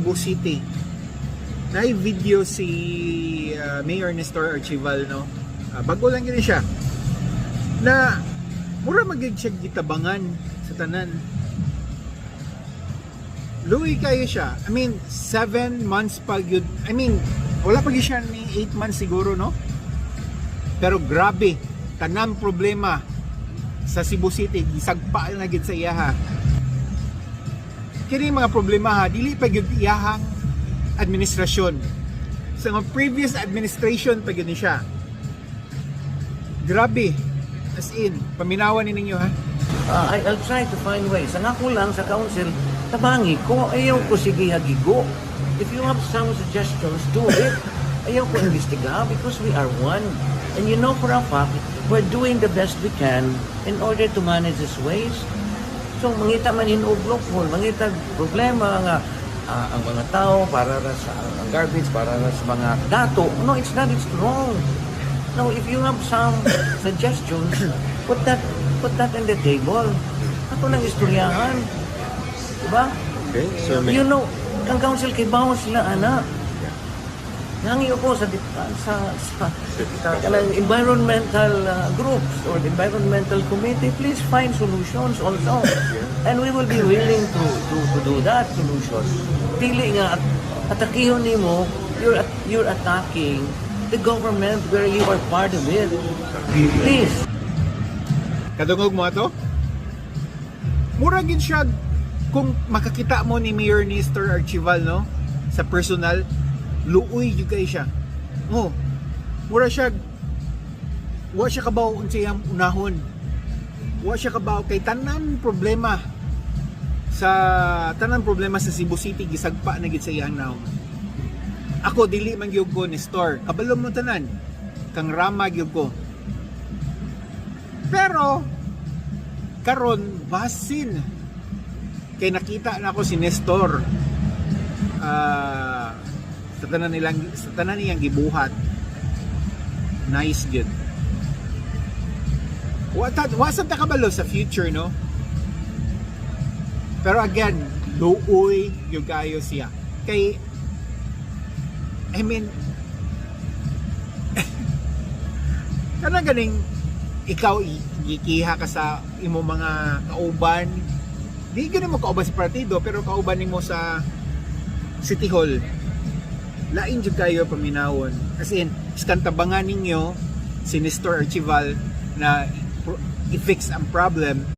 Cebu City. Na-video si Mayor Nestor Archival, no? Bago lang yun siya. Na mura magiging siya gitabangan sa tanan. Luwi kayo siya. I mean, 7 months pag yun. I mean, wala pag siya ni 8 months siguro, no? Pero grabe, tanang problema sa Cebu City, gisagpa na gid sa iyaha. Kini mga problema ha, dili pa gyud iyahang administrasyon. Sa mga previous administration pa gyud ni siya. Grabe. As in, paminawan ni ninyo ha. I'll try to find ways. Ang ako lang sa council, tabangi ko, ayaw ko sige hagigo. If you have some suggestions, do it. Ayaw ko investiga because we are one. And you know for a fact, we're doing the best we can in order to manage these ways. So, mangita man hinublok mo, mangita problema nga ang mga tao para sa ang garbage, para sa mga dato. No, it's not, it's wrong. Now, if you have some suggestions, put that on the table. Ato lang istoryahan. Diba? Okay, so You know, ang council kay bawas sila, anak. Nangiyo ko sa environmental groups or environmental committee, please find solutions also. And we will be willing to do that solution. Dili nga atakihon nimo, you're attacking the government where you are part of it. Please. Kadungog mo ato? Mura gid siya kung makakita mo ni Mayor Nestor Archival, no? Sa personal, luoy yung kayo siya. Mura siya, wa siya kabaw unsayang unahon. Wa siya kabaw kay tanan problema sa Cebu City, gisagpa na gid sa iyang naong. Ako dili man gyud ko Nestor, kabalo mo tanan, kang rama gyud ko. Pero karon basin kay nakita na ako si Nestor sa tanan niyang gibuhat. Nice good. Wasap ta kabalo sa future, no? Pero again, luoy yung kayo siya. Kay I mean kana ganing ikaw ikiha ka sa imo mga kauban, di gani mo kauban sa partido pero kauban nimo sa City Hall, lain jud kayo paminawon. As in, iskantabangan ninyo si Nestor Archival na i-fix ang problem.